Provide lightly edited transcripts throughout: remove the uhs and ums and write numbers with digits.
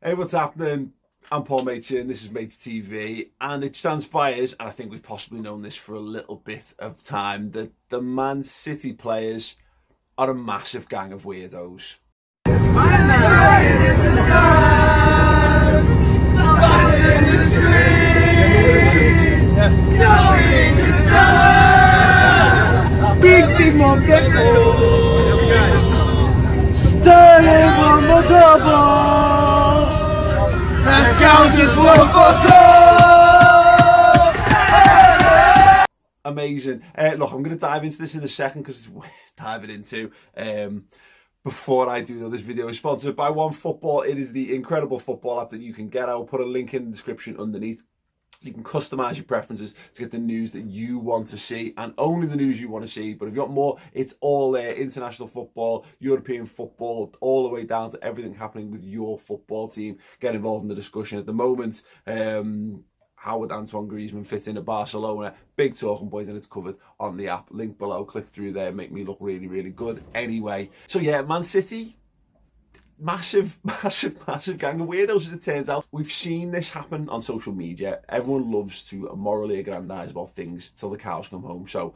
Hey, what's happening? I'm Paul Machin, this is Mates TV, and it transpires, and I think we've possibly known this for a little bit of time, that the Man City players are a massive gang of weirdos. Amazing. Look, I'm going to dive into this in a second because it's worth diving into. Before I do, this video is sponsored by OneFootball. It is the incredible football app that you can get. I'll put a link in the description underneath. You can customize your preferences to get the news that you want to see, and only the news you want to see. But if you want more, it's all there. International football, European football, all the way down to everything happening with your football team. Get involved in the discussion at the moment. How would Antoine Griezmann fit into Barcelona? Big talking point, and it's covered on the app. Link below, click through there, make me look really, really good. Anyway, so yeah, Man City, massive gang of weirdos, as it turns out. We've seen this happen on social media. Everyone loves to morally aggrandise about things till the cows come home. So,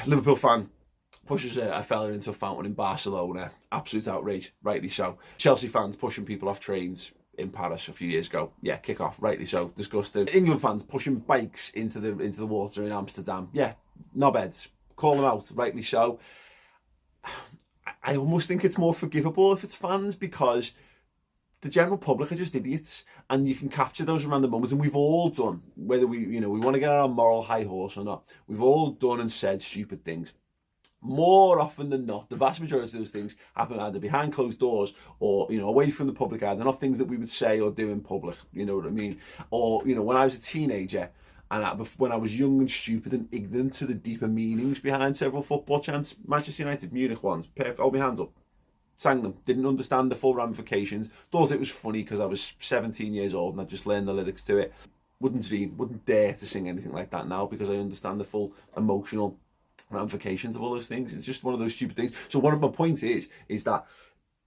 Liverpool fan pushes a fella into a fountain in Barcelona. Absolute outrage, rightly so. Chelsea fans pushing people off trains in Paris a few years ago. Yeah, kick off, rightly so. Disgusting. England fans pushing bikes into the water in Amsterdam. Yeah, knobheads. Call them out, rightly so. I almost think it's more forgivable if it's fans, because the general public are just idiots, and you can capture those random moments, and we've all done, whether we want to get on our moral high horse or not, we've all done and said stupid things. More often than not, the vast majority of those things happen either behind closed doors or, away from the public eye. They're not things that we would say or do in public, you know what I mean? Or, when I was a teenager, and when I was young and stupid and ignorant to the deeper meanings behind several football chants, Manchester United, Munich ones, perfect, hold my hands up, sang them, didn't understand the full ramifications, thought it was funny because I was 17 years old and I just learned the lyrics to it. Wouldn't dare to sing anything like that now because I understand the full emotional ramifications of all those things. It's just one of those stupid things. So one of my points is that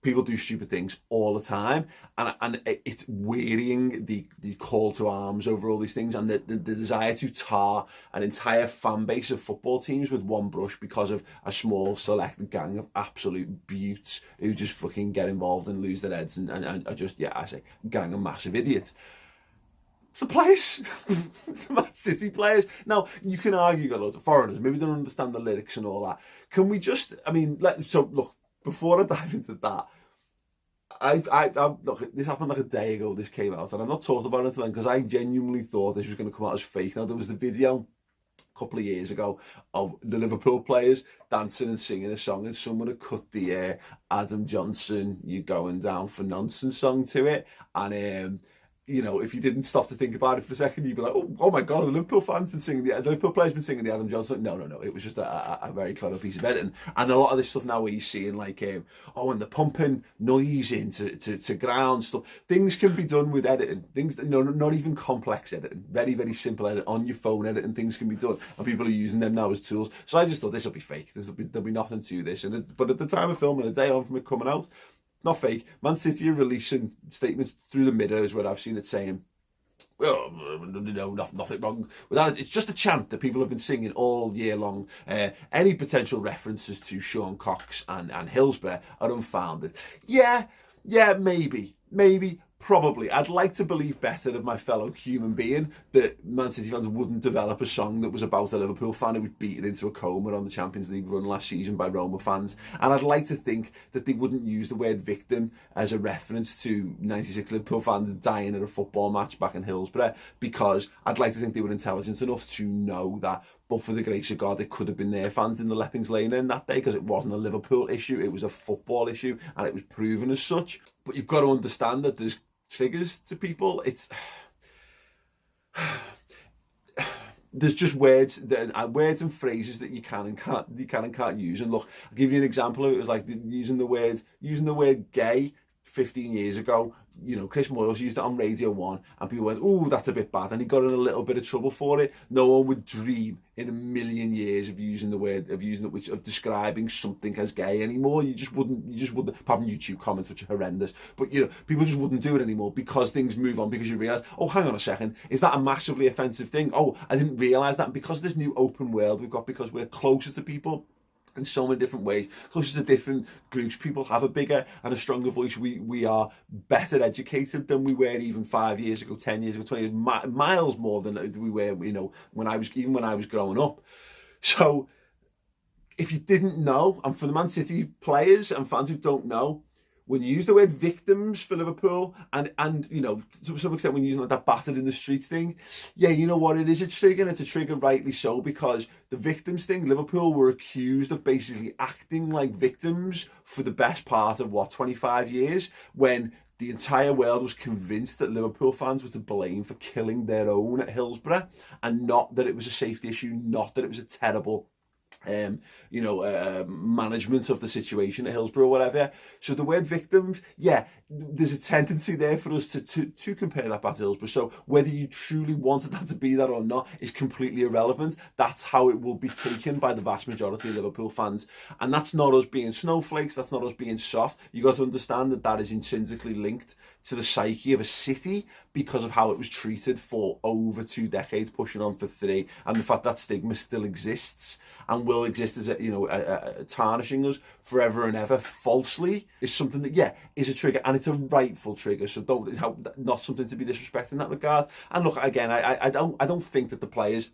people do stupid things all the time, and it's wearying, the call to arms over all these things, and the desire to tar an entire fan base of football teams with one brush because of a small select gang of absolute buttes who just fucking get involved and lose their heads and are just, I say, gang of massive idiots. The players, the Man City players. Now, you can argue you got loads of foreigners, maybe don't understand the lyrics and all that. Can we just, look, before I dive into that, look, this happened like a day ago, this came out, and I've not talked about it then because I genuinely thought this was going to come out as fake. Now, there was the video a couple of years ago of the Liverpool players dancing and singing a song, and someone had cut the Adam Johnson "You're Going Down for Nonsense" song to it, and if you didn't stop to think about it for a second, you'd be like, oh my God, the Liverpool players been singing the Adam Johnson. No. It was just a very clever piece of editing. And a lot of this stuff now where you're seeing like, and they're pumping noise into ground stuff. Things can be done with editing. Things, not even complex editing. Very, very simple edit on your phone editing. Things can be done. And people are using them now as tools. So I just thought this will be fake. There'll be nothing to this. But at the time of filming, a day on from it coming out, not fake. Man City are releasing statements through the middies where I've seen it saying, well, no, nothing wrong with that. It's just a chant that people have been singing all year long. Any potential references to Sean Cox and Hillsborough are unfounded. Yeah, maybe. Probably. I'd like to believe better of my fellow human being that Man City fans wouldn't develop a song that was about a Liverpool fan who was beaten into a coma on the Champions League run last season by Roma fans. And I'd like to think that they wouldn't use the word victim as a reference to 96 Liverpool fans dying at a football match back in Hillsborough, because I'd like to think they were intelligent enough to know that, but for the grace of God, it could have been their fans in the Leppings Lane in that day, because it wasn't a Liverpool issue, it was a football issue, and it was proven as such. But you've got to understand that there's triggers to people. There's just words and phrases that you can and can't use. And look, I'll give you an example of it. It was like using the word gay 15 years ago, you know, Chris Moyles used it on Radio 1 and people went, "Ooh, that's a bit bad," and he got in a little bit of trouble for it. No one would dream in a million years of using the word, of describing something as gay anymore. You just wouldn't, apart from YouTube comments, which are horrendous, but you know, people just wouldn't do it anymore because things move on, because you realise, oh, hang on a second, is that a massively offensive thing? Oh, I didn't realise that. And because this new open world we've got, because we're closer to people in so many different ways, closer to different groups, people have a bigger and a stronger voice. We are better educated than we were even 5 years ago, 10 years ago, 20 years, miles more than we were, you know, when I was growing up. So if you didn't know, and for the Man City players and fans who don't know, when you use the word victims for Liverpool, and you know, to some extent when you're using like that battered in the streets thing, yeah, you know what, it is a trigger, and it's a trigger rightly so, because the victims thing, Liverpool were accused of basically acting like victims for the best part of, 25 years, when the entire world was convinced that Liverpool fans were to blame for killing their own at Hillsborough, and not that it was a safety issue, not that it was a terrible management of the situation at Hillsborough or whatever. So the word victims, yeah, there's a tendency there for us to compare that back to Hillsborough. So whether you truly wanted that to be that or not is completely irrelevant. That's how it will be taken by the vast majority of Liverpool fans. And that's not us being snowflakes, that's not us being soft. You got to understand that that is intrinsically linked to the psyche of a city because of how it was treated for over 2 decades, pushing on for 3, and the fact that stigma still exists and will exist as tarnishing us forever and ever falsely is something that, yeah, is a trigger, and it's a rightful trigger. So not something to be disrespected in that regard. And look, again, I don't think that the players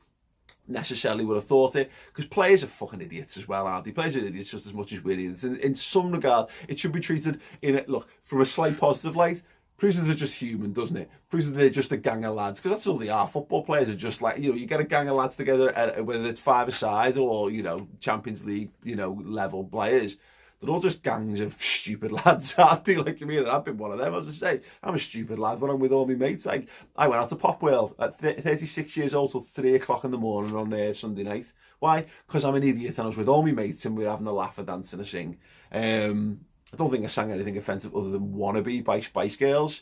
necessarily would have thought it, because players are fucking idiots as well, aren't they? Players are idiots just as much as we're idiots. In some regard, it should be treated from a slight positive light. Proves that they're just human, doesn't it? Proves that they're just a gang of lads, because that's all they are. Football players are just like, you get a gang of lads together, whether it's 5-a-side or, Champions League, level players. They're all just gangs of stupid lads, aren't they? Like me, and I've been one of them. As I say, I'm a stupid lad when I'm with all my mates. I went out to Pop World at 36 years old till 3 o'clock in the morning on Sunday night. Why? Because I'm an idiot and I was with all my mates and we were having a laugh, a dance and a sing. I don't think I sang anything offensive other than Wannabe by Spice Girls.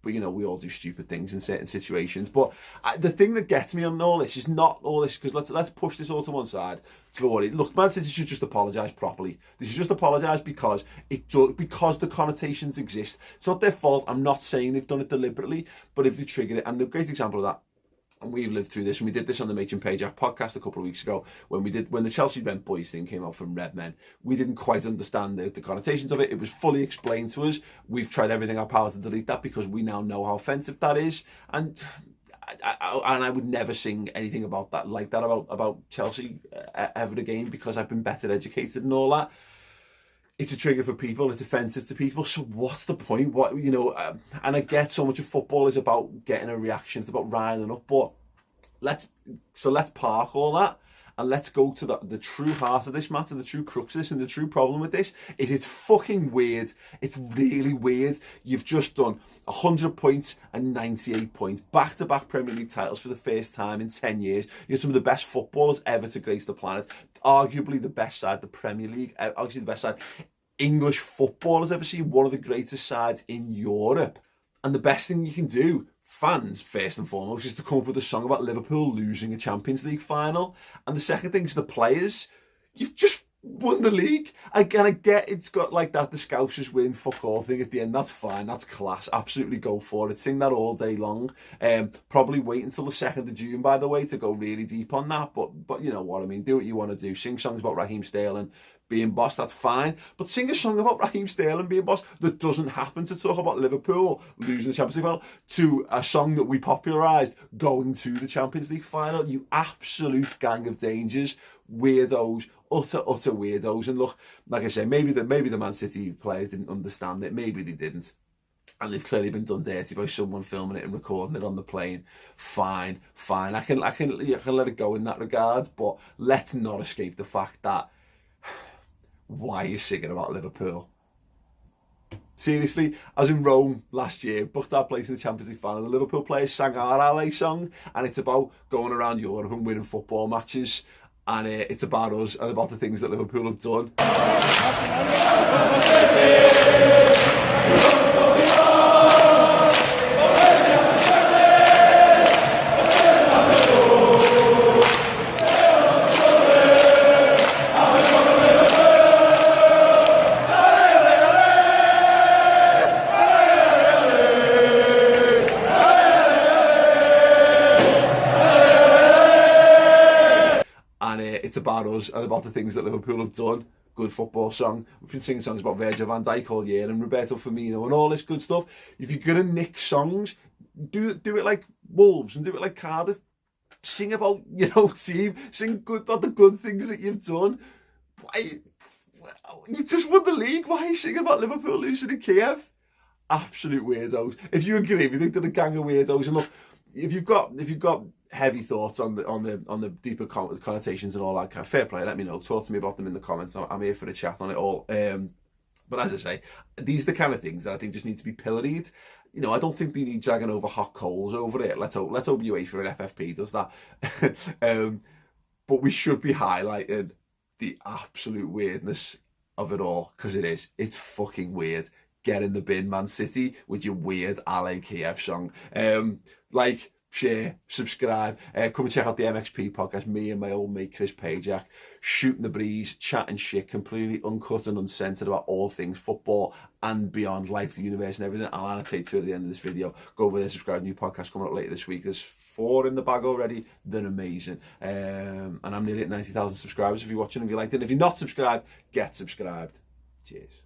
But, we all do stupid things in certain situations. But the thing that gets me on all this is not all this, because let's push this all to one side. Look, Man City should just apologise properly. They should just apologise because the connotations exist. It's not their fault. I'm not saying they've done it deliberately, but if they triggered it, and the great example of that, and we've lived through this, and we did this on the Machin Pajak podcast a couple of weeks ago, when the Chelsea Rent Boys thing came out from Redmen. We didn't quite understand the connotations of it. It was fully explained to us. We've tried everything in our power to delete that because we now know how offensive that is. And I would never sing anything about that about Chelsea ever again, because I've been better educated and all that. It's a trigger for people. It's offensive to people. So what's the point? And I get so much of football is about getting a reaction. It's about riling up. But let's park all that and let's go to the true heart of this matter, the true crux of this, and the true problem with this. It's fucking weird. It's really weird. You've just done 100 points and 98 points, back-to-back Premier League titles for the first time in 10 years. You're some of the best footballers ever to grace the planet. Arguably the best side, the Premier League, obviously the best side English football has ever seen, one of the greatest sides in Europe. And the best thing you can do, fans first and foremost, is to come up with a song about Liverpool losing a Champions League final. And the second thing is the players. You've just won the league. I get it's got like that, the Scousers win fuck all thing at the end. That's fine, that's class. Absolutely go for it. Sing that all day long. Probably wait until the 2nd of June, by the way, to go really deep on that. But you know what I mean. Do what you want to do. Sing songs about Raheem Sterling being boss, that's fine. But sing a song about Raheem Sterling being boss that doesn't happen to talk about Liverpool losing the Champions League final, to a song that we popularised going to the Champions League final. You absolute gang of dangers, weirdos, utter weirdos. And look, like I say, maybe the Man City players didn't understand it. Maybe they didn't. And they've clearly been done dirty by someone filming it and recording it on the plane. Fine. I can let it go in that regard. But let's not escape the fact that why are you singing about Liverpool? Seriously, I was in Rome last year, booked our place in the Champions League final. The Liverpool players sang our LA song, and it's about going around Europe and winning football matches. and it's about us and about the things that Liverpool have done. And it's about us and about the things that Liverpool have done. Good football song. We've been singing songs about Virgil van Dijk all year and Roberto Firmino and all this good stuff. If you're going to nick songs, do it like Wolves and do it like Cardiff. Sing about your own team. Sing about the good things that you've done. Why? You've just won the league. Why are you singing about Liverpool losing in Kiev? Absolute weirdos. If you agree, if you think they're a gang of weirdos, and look, if you've got heavy thoughts on the deeper connotations and all that kind of, fair play, let me know. Talk to me about them in the comments. I'm here for a chat on it all. But as I say, these are the kind of things that I think just need to be pilloried. You know, I don't think they need dragging over hot coals over it. Let's hope UEFA and FFP does that. But we should be highlighting the absolute weirdness of it all, because it's fucking weird. Get in the bin, Man City, with your weird Ale Kiev song. Like, share, subscribe, come and check out the MXP podcast. Me and my old mate Chris Pajak shooting the breeze, chatting shit, completely uncut and uncensored about all things football and beyond, life, the universe and everything. I'll annotate through at the end of this video. Go over there, subscribe. New podcast coming up later this week. There's 4 in the bag already. They're amazing. And I'm nearly at 90,000 subscribers. If you're watching and you liked it, if you're not subscribed, get subscribed. Cheers.